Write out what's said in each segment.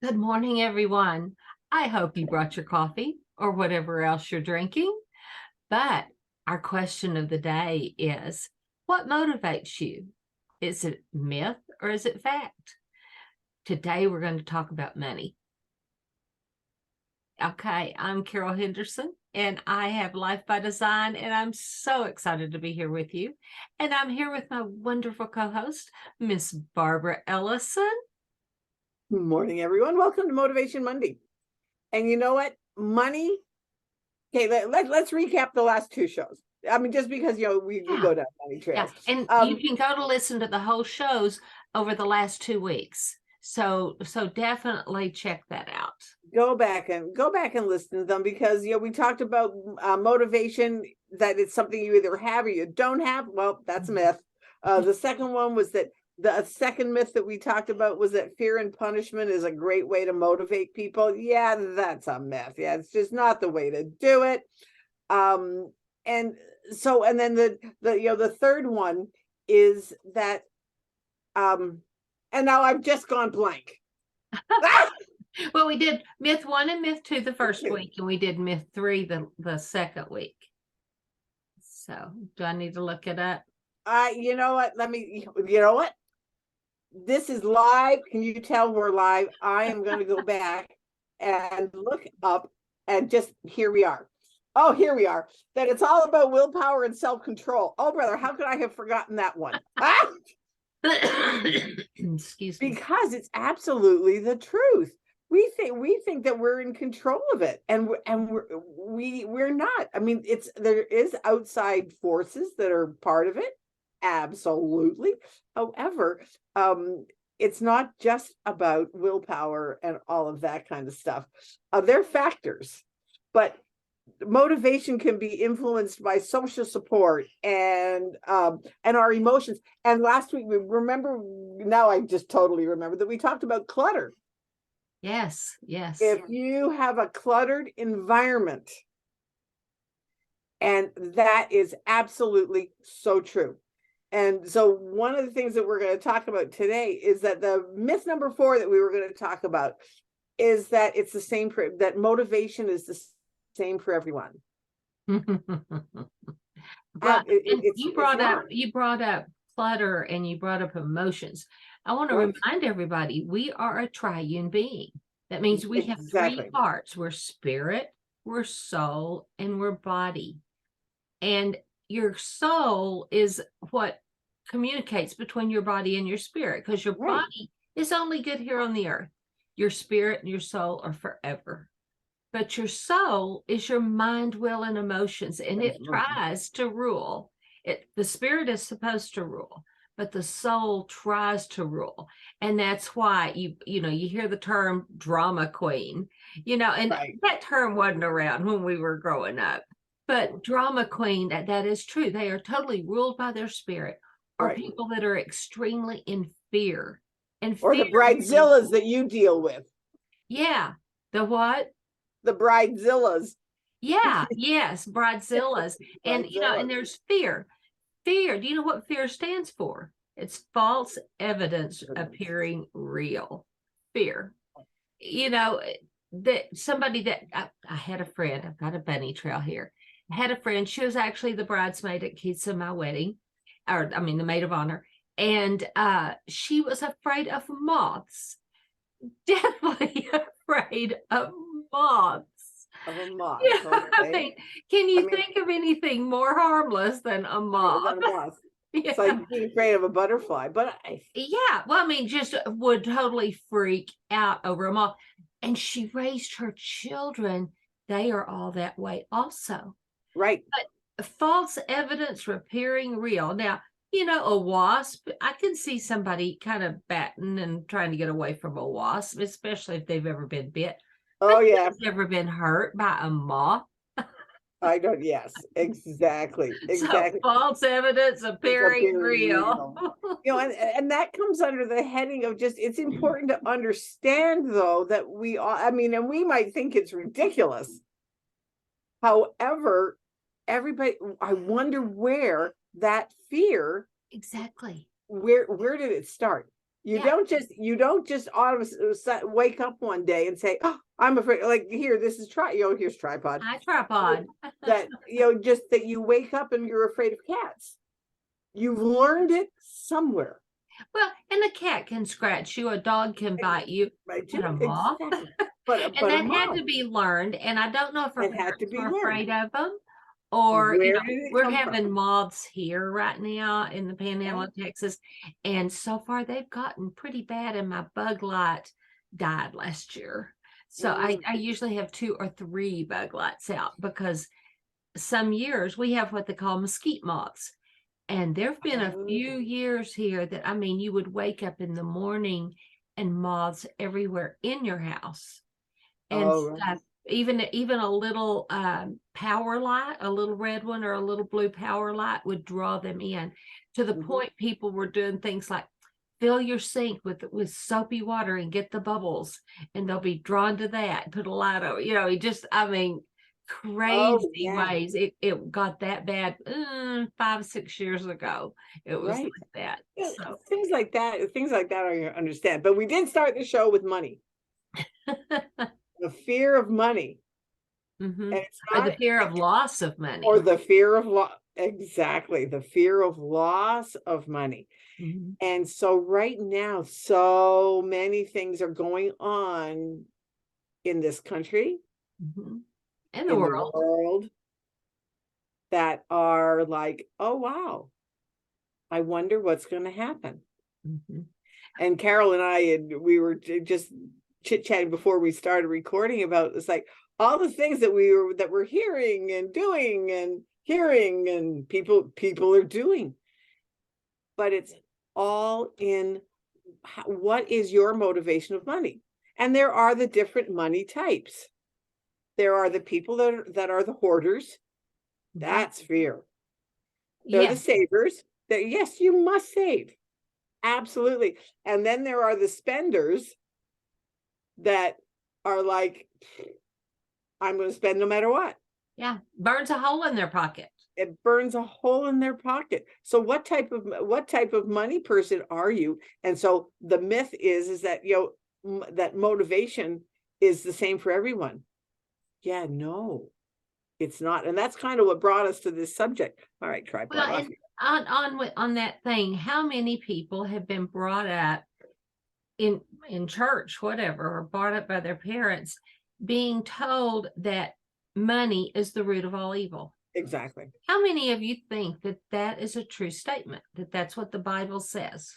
Good morning, everyone. I hope you brought your coffee or whatever else you're drinking. But our question of the day is, what motivates you? Is it myth or is it fact? Today, we're going to talk about money. Okay, I'm Carol Henderson, and I have Life by Design, and I'm so excited to be here with you. And I'm here with my wonderful co-host, Miss Barbara Ellison. Good morning, everyone. Welcome to Motivation Monday. And you know what? Money. Okay, let's recap the last two shows. I mean, just because, we go down money trails. Yeah. And you can go to listen to the whole shows over the last 2 weeks. So definitely check that out. Go back and listen to them because, we talked about motivation, that it's something you either have or you don't have. Well, that's a myth. The second one was that the second myth that we talked about was that fear and punishment is a great way to motivate people. Yeah, that's a myth. Yeah, it's just not the way to do it. And then the third one is that, and now I've just gone blank. Well, we did myth 1 and myth 2 the first week, and we did myth 3 the second week. So do I need to look it up? You know what? This is live. Can you tell we're live? I am going to go back and look up and just, here we are. Oh, here we are. That it's all about willpower and self-control. Oh, brother, how could I have forgotten that one? Excuse me. Because it's absolutely the truth. We think that we're in control of it, and we're not. I mean, there is outside forces that are part of it. Absolutely. However, it's not just about willpower and all of that kind of stuff. They're factors, but motivation can be influenced by social support and our emotions. And last week, now I just totally remember that we talked about clutter. Yes. If you have a cluttered environment, and that is absolutely so true. And so one of the things that we're going to talk about today is that the myth number 4 that we were going to talk about is that it's the same that motivation is the same for everyone. But you brought up clutter and you brought up emotions. I want to remind everybody, we are a triune being. That means we have 3 parts. We're spirit, we're soul, and we're body. And your soul is what communicates between your body and your spirit, because your body is only good here on the earth. Your spirit and your soul are forever. But your soul is your mind, will, and emotions, and it tries to rule. The spirit is supposed to rule, but the soul tries to rule. And that's why you hear the term drama queen, and that term wasn't around when we were growing up. But drama queen, that is true. They are totally ruled by their spirit, or people that are extremely in fear. Or the bridezillas that you deal with. Yeah. The what? The bridezillas. Yeah. Yes. Bridezillas. And, and there's fear. Fear. Do you know what fear stands for? It's false evidence appearing real. Fear. That somebody that I had a friend, I've got a bunny trail here. I had a friend, she was actually the bridesmaid at Keith's and my wedding, the maid of honor. And she was afraid of moths. Definitely afraid of moths. Of a moth. Yeah, okay. Can you think of anything more harmless than a moth? Than a moth. Yeah. It's like being afraid of a butterfly. But just would totally freak out over a moth. And she raised her children. They are all that way also. Right. But false evidence appearing real. Now, a wasp, I can see somebody kind of batting and trying to get away from a wasp, especially if they've ever been bit. Oh, yeah. Ever been hurt by a moth? I don't. Yes, exactly. So false evidence appearing real. And that comes under the heading of it's important to understand, though, that we all, and we might think it's ridiculous. However, everybody, I wonder where that fear, exactly, where did it start? You don't just wake up one day and say, oh, I'm afraid, like, here, this is here's tripod. Hi, tripod. That, just that you wake up and you're afraid of cats. You've learned it somewhere. Well, and a cat can scratch you, a dog can bite you, Right, but a moth. exactly. And that had to be learned. And I don't know if our parents were afraid of them, or we're having moths here right now in the Panhandle of Texas, and so far they've gotten pretty bad, and my bug light died last year. So I usually have 2 or 3 bug lights out, because some years we have what they call mesquite moths. And there have been a few years here that, I mean, you would wake up in the morning and moths everywhere in your house. And stuff, even a little power light, a little red one or a little blue power light would draw them in, to the point people were doing things like fill your sink with soapy water and get the bubbles, and they'll be drawn to that, put a light over, I mean, crazy ways. It got that bad 5-6 years ago. It was like that. So things like that I understand. But we did start the show with money. The fear of money. And it's not, or the fear of loss of money. Or the fear of loss. Exactly. The fear of loss of money. And so right now, so many things are going on in this country. In the world, that are like, oh, wow, I wonder what's going to happen. And Carol and I, we were just chit-chatting before we started recording about, it's like all the things that we're hearing and doing and hearing and people are doing. But it's all in what is your motivation of money? And there are the different money types. There are the people that are the hoarders. That's fear. They're the savers. That, yes, you must save. Absolutely. And then there are the spenders that are like, I'm going to spend no matter what. Yeah. Burns a hole in their pocket. It burns a hole in their pocket. So what type of money person are you? And so the myth is that, that motivation is the same for everyone. Yeah, no, it's not. And that's kind of what brought us to this subject. All right, tripod. Well, on that thing, how many people have been brought up in church, whatever, or brought up by their parents, being told that money is the root of all evil? Exactly. How many of you think that is a true statement, that that's what the Bible says?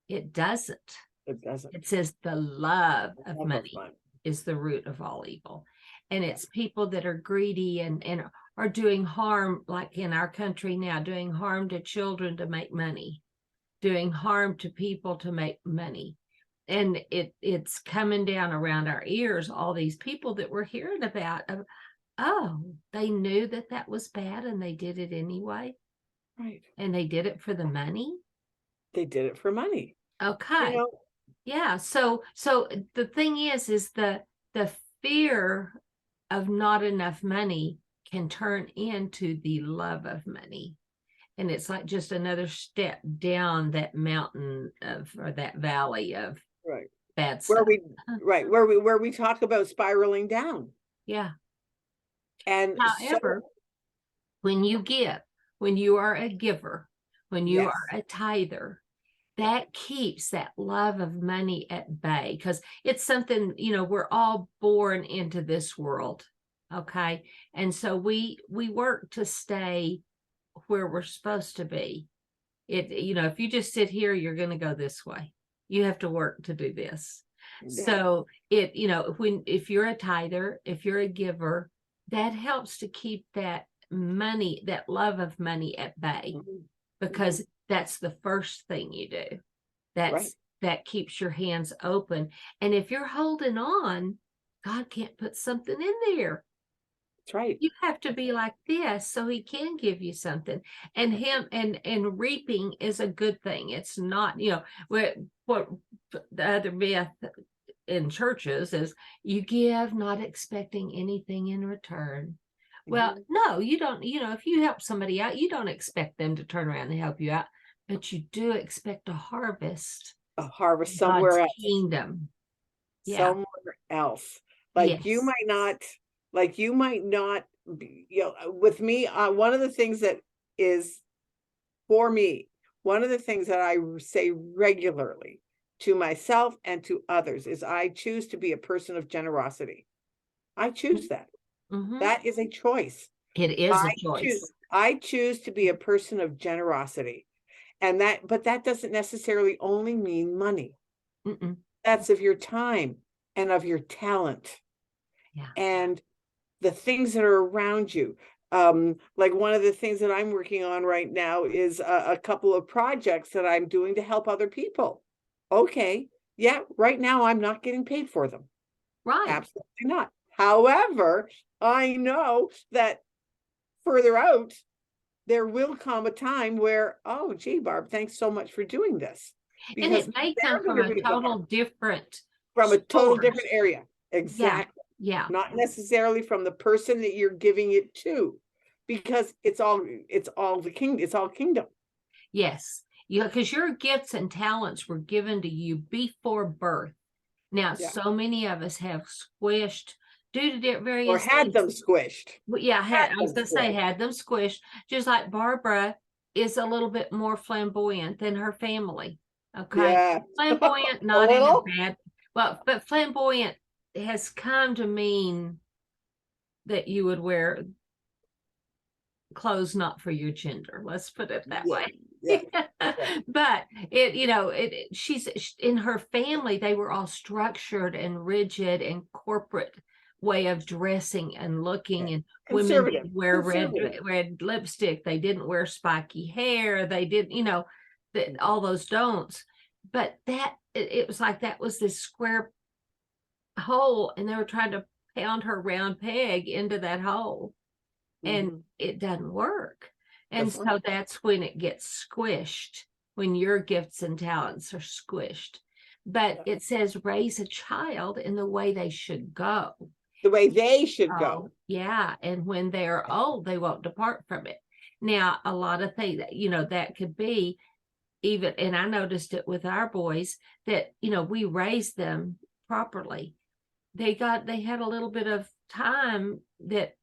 It doesn't. It doesn't. It says the love of money is the root of all evil. And it's people that are greedy and are doing harm, like in our country now, doing harm to children to make money, doing harm to people to make money. And it's coming down around our ears, all these people that we're hearing about, they knew that was bad and they did it anyway. Right. And they did it for the money. They did it for money. Okay. Yeah. So the thing is the fear of not enough money can turn into the love of money. And it's like just another step down that mountain or that valley of bad stuff. Where we talk about spiraling down. Yeah. And however, when you give, when you are a giver, when you are a tither, that keeps that love of money at bay, because it's something, we're all born into this world. Okay. And so we work to stay where we're supposed to be. If you just sit here, you're going to go this way. You have to work to do this. Yeah. So if you're a tither, if you're a giver, that helps to keep that money, that love of money at bay, because that's the first thing you do. That keeps your hands open. And if you're holding on, God can't put something in there. That's right. You have to be like this so he can give you something. And and reaping is a good thing. It's not, what the other myth in churches is you give not expecting anything in return. Well, no, you don't. If you help somebody out, you don't expect them to turn around and help you out, but you do expect a harvest. a harvest God's somewhere else. kingdom. Yeah. Somewhere else. Like you Yes. might not be, with me, one of the things that is for me, one of the things that I say regularly to myself and to others is I choose to be a person of generosity. I choose that. Mhm. That is a choice. It is a choice. I choose to be a person of generosity. But that doesn't necessarily only mean money. Mm-mm. That's of your time and of your talent. Yeah. And the things that are around you. Like one of the things that I'm working on right now is a couple of projects that I'm doing to help other people. Okay. Yeah, right now I'm not getting paid for them. Right. Absolutely not. However, I know that further out, there will come a time where, oh, gee, Barb, thanks so much for doing this. And Because it may they're come from going to a be total different from a total source. different area. Exactly. Yeah. Not necessarily from the person that you're giving it to, because it's all the kingdom. It's all kingdom. Yes. Yeah, because your gifts and talents were given to you before birth. Now, Yeah. so many of us have squished due to various Or had them squished. Well, yeah, Had I was them gonna say squished. had them squished, just like Barbara is a little bit more flamboyant than her family. Okay. Yeah. Flamboyant, A not in a little. bad, well, but flamboyant has come to mean that you would wear clothes not for your gender. Let's put it that way. Yeah. But she's in her family, they were all structured and rigid and corporate way of dressing and looking, and women didn't wear red lipstick, they didn't wear spiky hair, they didn't, all those don'ts. But that it was like that was this square hole, and they were trying to pound her round peg into that hole, and it doesn't work. And so that's when it gets squished, when your gifts and talents are squished. But it says raise a child in the way they should go. The way they should go. Yeah. And when they're old, they won't depart from it. Now, a lot of things, that could be even, and I noticed it with our boys, that, we raised them properly. They had a little bit of time that,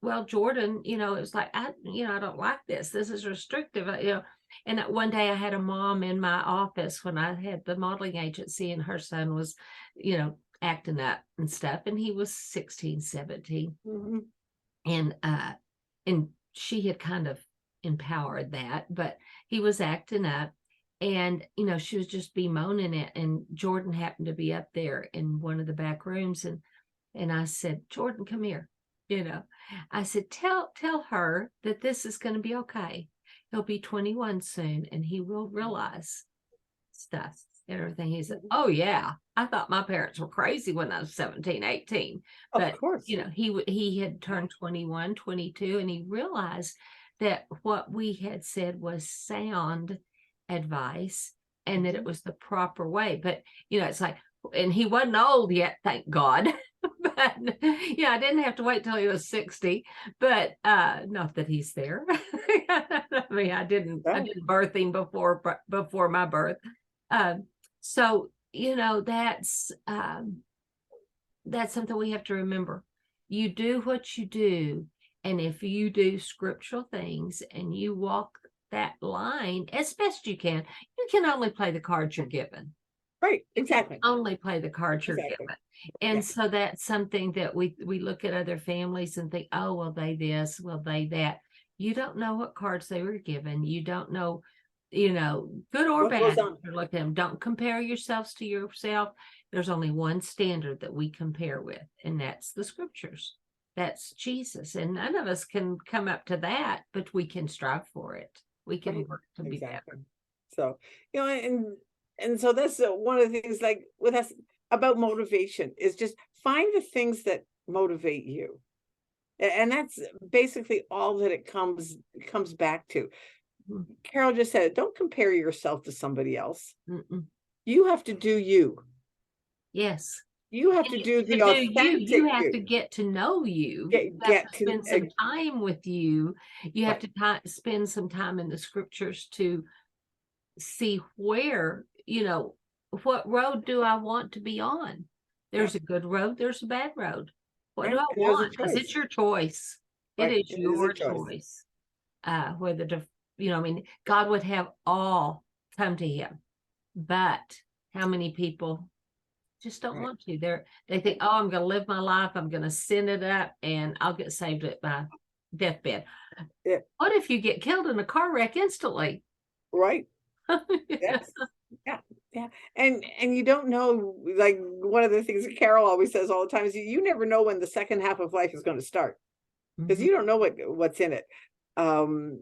well, Jordan, it was like, I don't like this. This is restrictive, And one day I had a mom in my office when I had the modeling agency, and her son was, acting up and stuff. And he was 16, 17. And she had kind of empowered that, but he was acting up, and, she was just bemoaning it. And Jordan happened to be up there in one of the back rooms. And I said, Jordan, come here. I said, tell her that this is going to be okay. He'll be 21 soon, and he will realize stuff and everything. He said, oh yeah, I thought my parents were crazy when I was 17, 18. But, of course, he had turned 21, 22, and he realized that what we had said was sound advice, and that it was the proper way. But, it's like, and he wasn't old yet, thank God. But I didn't have to wait till he was 60. But not that he's there. I mean, I didn't birth him before my birth. So that's something we have to remember. You do what you do, and if you do scriptural things and you walk that line as best you can only play the cards you're given. Right, exactly. Only play the cards you're given. And so that's something that we look at other families and think, oh, well, they this, well, they that. You don't know what cards they were given. You don't know, good or bad. Look at them. Don't compare yourselves to yourself. There's only one standard that we compare with, and that's the scriptures. That's Jesus. And none of us can come up to that, but we can strive for it. We can work to be better. So, and so that's one of the things, like with us about motivation, is just find the things that motivate you. And that's basically all that it comes back to. Carol just said it, don't compare yourself to somebody else. You have to do you. Yes. You have to do the authentic you have to get to know you. Get to spend some time with you. You have to spend some time in the scriptures to see where what road do I want to be on? There's a good road, there's a bad road. What do I want? Because it's your choice. It is your choice. Whether to, I mean, God would have all come to him, but how many people just don't want to? They think, oh, I'm going to live my life, I'm going to send it up, and I'll get saved at my deathbed. What if you get killed in a car wreck instantly? Right. Yes. Yeah. And you don't know, like one of the things that Carol always says all the time is you never know when the second half of life is going to start, because you don't know what's in it. And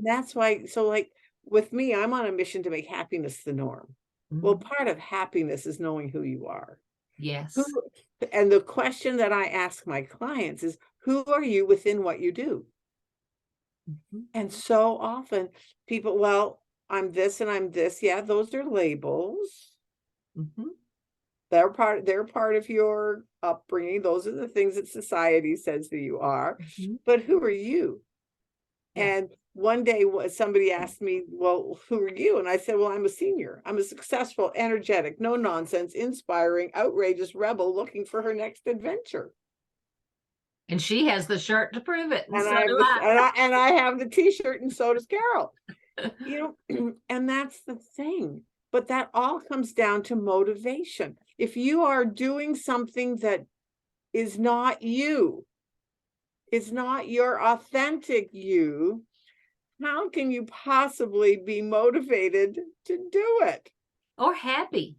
that's why, so like with me, I'm on a mission to make happiness the norm. Well, part of happiness is knowing who you are. Yes. And the question that I ask my clients is, who are you within what you do? And so often people, well, I'm this and I'm this. Yeah, those are labels. They're part of your upbringing. Those are the things that society says that you are. But who are you? And one day somebody asked me, well, who are you? And I said, well, I'm a senior. I'm a successful, energetic, no nonsense, inspiring, outrageous rebel looking for her next adventure. And she has the shirt to prove it. And I have the t-shirt, and so does Carol. And that's the thing. But that all comes down to motivation. If you are doing something that is not you, it's not your authentic you, how can you possibly be motivated to do it? Or happy.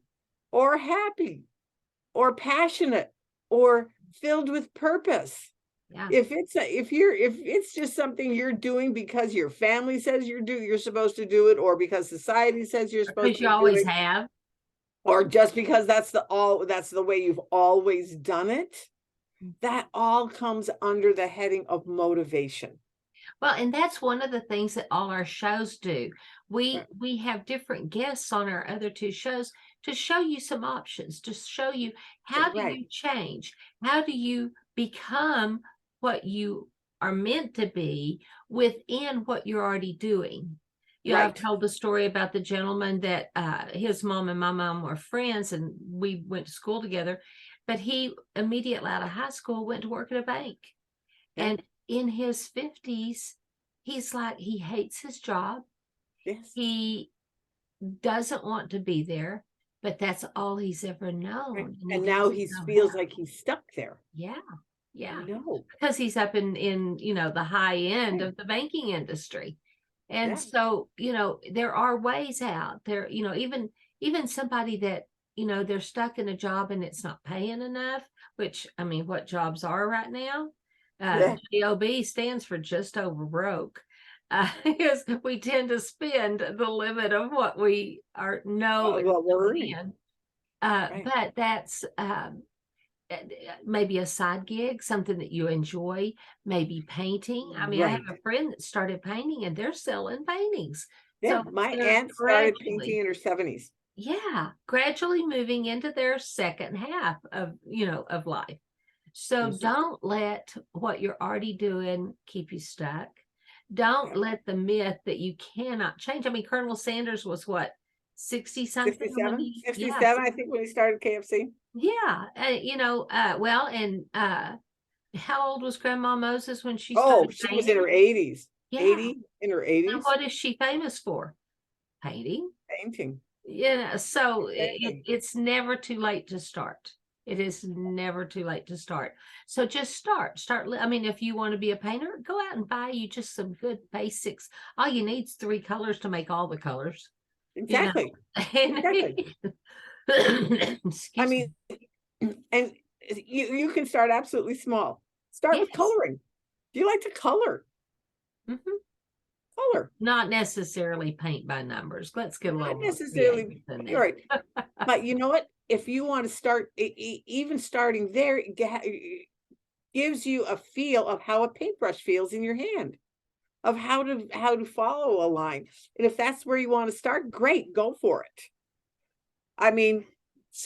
Or passionate, or filled with purpose. Yeah. If it's just something you're doing because your family says you're supposed to do it, or because society says you're supposed to do it, because you always have, or just because that's the way you've always done it, that all comes under the heading of motivation. Well, and that's one of the things that all our shows do. We have different guests on our other two shows to show you some options, to show you how do you change, how do you become what you are meant to be within what you're already doing. I've told the story about the gentleman that his mom and my mom were friends, and we went to school together, but he immediately out of high school went to work at a bank. And in his 50s, he's like, he hates his job. He doesn't want to be there, but that's all he's ever known. And now he feels like he's stuck there. Yeah, because he's up in the high end of the banking industry. And so, there are ways out there, even somebody that, they're stuck in a job and it's not paying enough, which, I mean, what jobs are right now? JOB stands for just over broke. Because we tend to spend the limit of what we are in. But that's maybe a side gig, something that you enjoy, maybe painting. I mean, I have a friend that started painting and they're selling paintings. So my aunt started painting in her 70s. Gradually moving into their second half of life. So don't let what you're already doing keep you stuck. Don't let the myth that you cannot change. I mean, Colonel Sanders was what, 60 something? 67, I think, when he started KFC. Well, and how old was Grandma Moses when she started? She was in her 80s. 80, in her 80s. And what is she famous for? Painting. So it's never too late to start. It is never too late to start. So just start. I mean, if you want to be a painter, go out and buy you just some good basics. All you need is 3 colors to make all the colors. Exactly. I mean, and you can start absolutely small. Start with coloring. Do you like to color? Color. Not necessarily paint by numbers. Let's get a little. Not necessarily. You're right. But you know what? If you want to start, even starting there gives you a feel of how a paintbrush feels in your hand, of how to follow a line. And if that's where you want to start, great, go for it. I mean,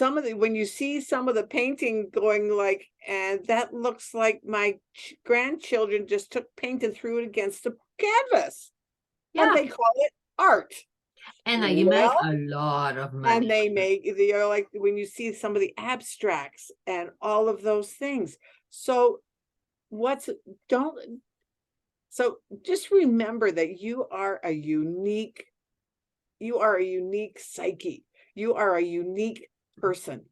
when you see some of the painting going like, and that looks like my grandchildren just took paint and threw it against the canvas. And they call it art. And you make a lot of money. And they make, like when you see some of the abstracts and all of those things. So just remember that you are a unique psyche. You are a unique person.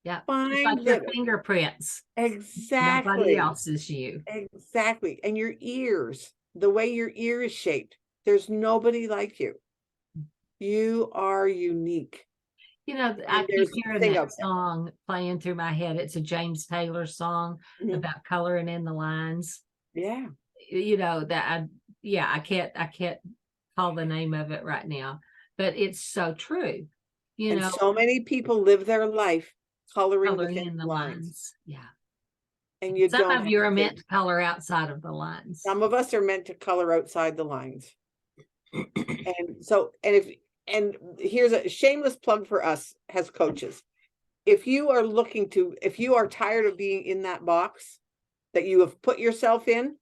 Yeah. Find just like your fingerprints. Exactly. Nobody else is you. Exactly. And your ears, the way your ear is shaped, there's nobody like you. You are unique. I keep hearing that song playing through my head. It's a James Taylor song about coloring in the lines. Yeah. I can't call the name of it right now, but it's so true. And so many people live their life coloring within the lines. Yeah. And some of you are meant to color outside of the lines. Some of us are meant to color outside the lines. And here's a shameless plug for us as coaches. If you are tired of being in that box that you have put yourself in,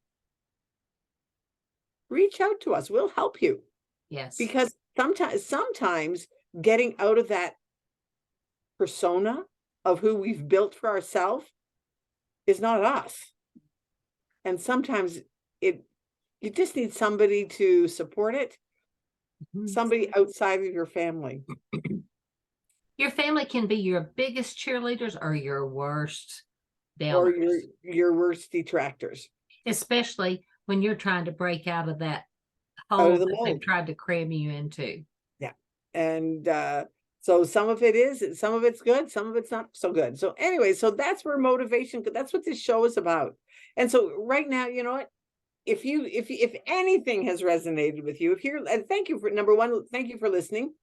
reach out to us. We'll help you. Yes. Because sometimes getting out of that persona of who we've built for ourselves is not us. And sometimes you just need somebody to support it. Somebody outside of your family. Your family can be your biggest cheerleaders or your worst downers. Or your worst detractors. Especially when you're trying to break out of that hole that they've tried to cram you into. Yeah. And so some of it's good, some of it's not so good. So anyway, so that's where motivation, that's what this show is about. And so right now, you know what? If anything has resonated with you, and thank you for number one, thank you for listening.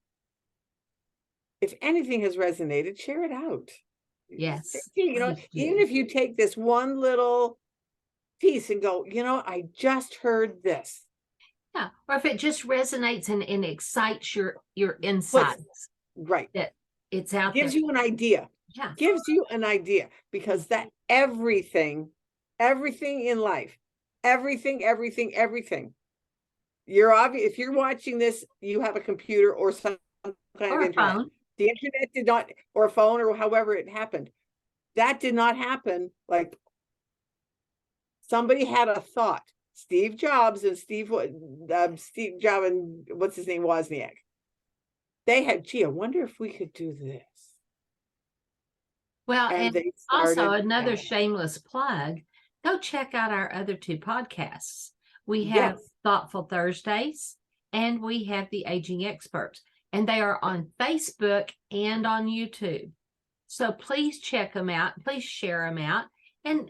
If anything has resonated, share it out. Yes. Even if you take this one little piece and go, I just heard this. Yeah. Or if it just resonates and excites your insides. Right. That it's out there. Gives you an idea. Yeah. Gives you an idea, because that everything in life, everything. You're obvious. If you're watching this, you have a computer or some kind of internet. Phone. The internet did not, or a phone, or however it happened. That did not happen. Like somebody had a thought. Steve Jobs and what's his name, Wozniak. They had, I wonder if we could do this. Well, and also another shameless plug. Go check out our other two podcasts. We have Thoughtful Thursdays and we have The Aging Experts, and they are on Facebook and on YouTube. So please check them out. Please share them out. And,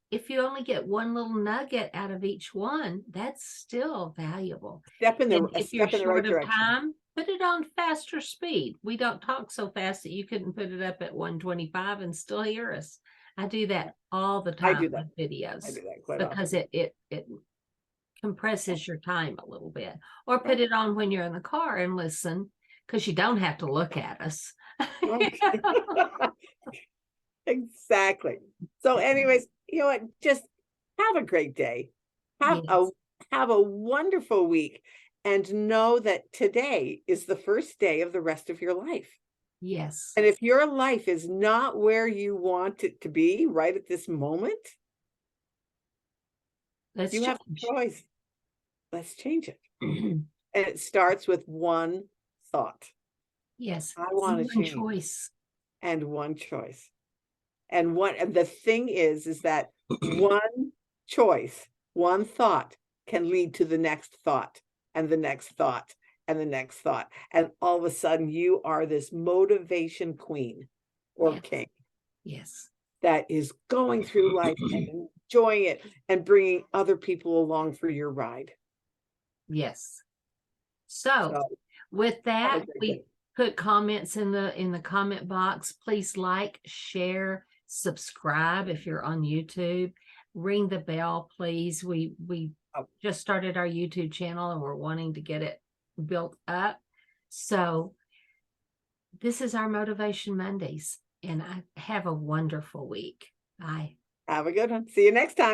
if you only get one little nugget out of each one, that's still valuable. If you're short of time, put it on faster speed. We don't talk so fast that you couldn't put it up at 125 and still hear us. I do that all the time with videos. I do that quite because often. it compresses your time a little bit. Or put it on when you're in the car and listen, because you don't have to look at us. Exactly. So anyways, you know what? Just have a great day. Have a wonderful week, and know that today is the first day of the rest of your life. Yes. And if your life is not where you want it to be right at this moment, you have a choice. Let's change it. And it starts with one thought. Yes. I want to change. Choice. And one choice. And the thing is that one choice, one thought can lead to the next thought and the next thought and the next thought. And all of a sudden you are this motivation queen or king. Yes. That is going through life and enjoying it and bringing other people along for your ride. Yes. So with that, we put comments in the comment box. Please like, share, subscribe if you're on YouTube. Ring the bell, please. We just started our YouTube channel and we're wanting to get it built up. So this is our Motivation Mondays, and I have a wonderful week. Bye. Have a good one. See you next time.